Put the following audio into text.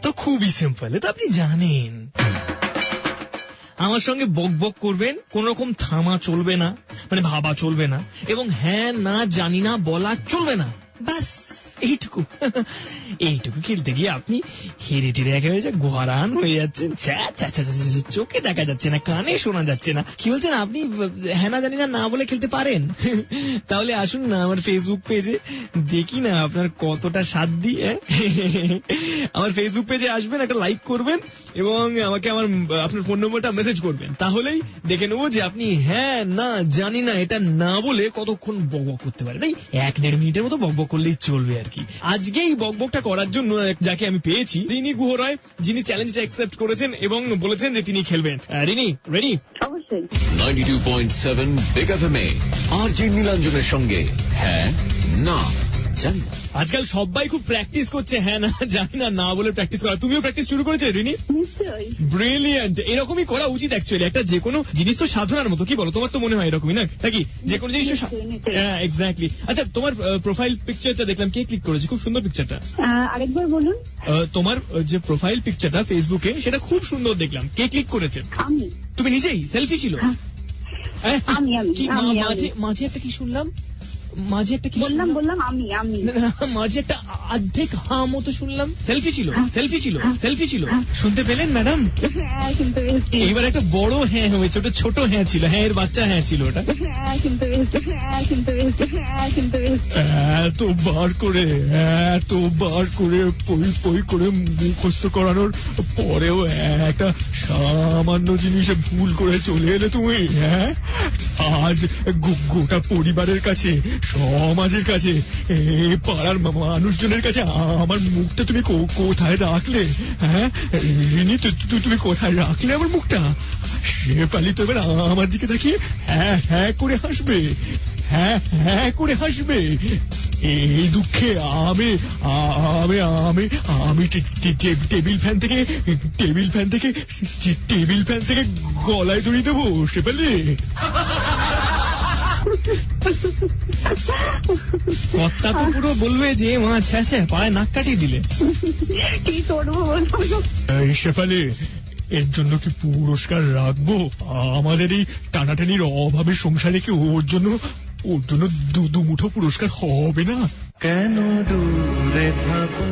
তো খুবই সিম্পল, এটা আপনি জানেন। আমার সঙ্গে বক বক করবেন, কোন রকম থামা চলবে না, মানে ভাবা চলবে না, এবং হ্যাঁ না জানি না বলা চলবে না, ব্যাস এইটুকু। এইটুকু খেলতে গিয়ে আপনি হেরে টেরে একেবারে গোহারান হয়ে যাচ্ছেন, চোখে দেখা যাচ্ছে না, কানে শোনা যাচ্ছে না। কি বলছেন আপনি? হ্যাঁ না জানি না না বলে খেলতে পারেন? তাহলে আসুন না আমার ফেসবুক পেজে, দেখি না আপনার কতটা সাথ দিয়ে। আমার ফেসবুক পেজে আসবেন, একটা লাইক করবেন এবং আমাকে আপনার ফোন নম্বরটা মেসেজ করবেন, তাহলেই দেখে নেবো যে আপনি হ্যাঁ না জানি না এটা না বলে কতক্ষণ বকবক করতে পারেন। এই 1-1.5 মিনিটের মতো বকবক করলেই চলবে আর কি। আজকে এই বকবকটা করার জন্য যাকে আমি পেয়েছি, রিনি গুহ রায়, যিনি চ্যালেঞ্জটা অ্যাকসেপ্ট করেছেন এবং বলেছেন যে তিনি খেলবেন। রিনি, রেডি? অবশ্যই। 92.7 বিগ এফএম এ আরজে নীলাঞ্জনের সঙ্গে হ্যাঁ না জানি না। আজকাল সবাই খুব প্র্যাকটিস করছে হ্যাঁ না জানি না না বলে প্র্যাকটিস করা। তুমিও প্র্যাকটিস শুরু করেছে রিনি? নিশ্চয়ই। ব্রিলিয়ান্ট। এরকমই করা উচিত অ্যাকচুয়ালি। একটা যে কোনো জিনিস তো সাধনার মতো, কি বলো? তোমার তো মনে হয় এরকমই না নাকি? যে কোনো জিনিস তো, হ্যাঁ এক্স্যাক্টলি। আচ্ছা, তোমার প্রোফাইল পিকচারটা দেখলাম, কে ক্লিক করেছে? খুব সুন্দর পিকচারটা। আরেকবার বলুন। তোমার যে প্রোফাইল পিকচারটা ফেসবুকে, সেটা খুব সুন্দর দেখলাম, কে ক্লিক করেছে? আমি। তুমি নিজেই? সেলফি ছিল? আমি মাঝে একটা কি শুনলাম, মাঝে একটা কি বললাম আমি মাঝে একটা অর্ধেক হা মতো শুনলাম। সেলফি ছিল? সেলফি ছিল? সেলফি ছিল? শুনতে পেলেন ম্যাডাম? হ্যাঁ শুনতে পেয়েছি। এবার একটা বড় হ্যাঁ হয়েছে, ওটা ছোট হ্যাঁ ছিল, হ্যাঁ এর বাচ্চা হ্যাঁ ছিল ওটা। হ্যাঁ শুনতে পেয়েছি, হ্যাঁ শুনতে পেয়েছি, হ্যাঁ শুনতে পেয়েছি। এতবার করে পই পই করে মুখস্থ করানোর পরেও একটা সামান্য জিনিসে ভুল করে চলে এলে তুমি। হ্যাঁ, আজ গোটা পরিবারের কাছে, সমাজের কাছে, পাড়ার মানুষজনের কাছে আমার মুখটা তুমি কোথায় রাখলে? হ্যাঁ রিনি, তুমি কোথায় রাখলে আমার মুখটা? শেফালি তো এবার আমার দিকে তাকিয়ে হ্যাঁ হ্যাঁ করে হাসবে, হ্যাঁ হ্যাঁ করে হাসবে। এই দুঃখে আমি আমি আমি আমি টেবিল ফ্যান থেকে গলায় দড়ি দেবো শেফালি। কথা তো পুরো বলবে যে মা ছেঁচে পায়ে নাক কাটিয়ে দিলে। কি করবো বলবো? শেফালি, এর জন্য কি পুরস্কার রাখবো? আমাদের এই টানাটানির অভাবে সংসারে কি ওর জন্য দু মুঠো পুরস্কার হবে না? কেন দূরে থাকো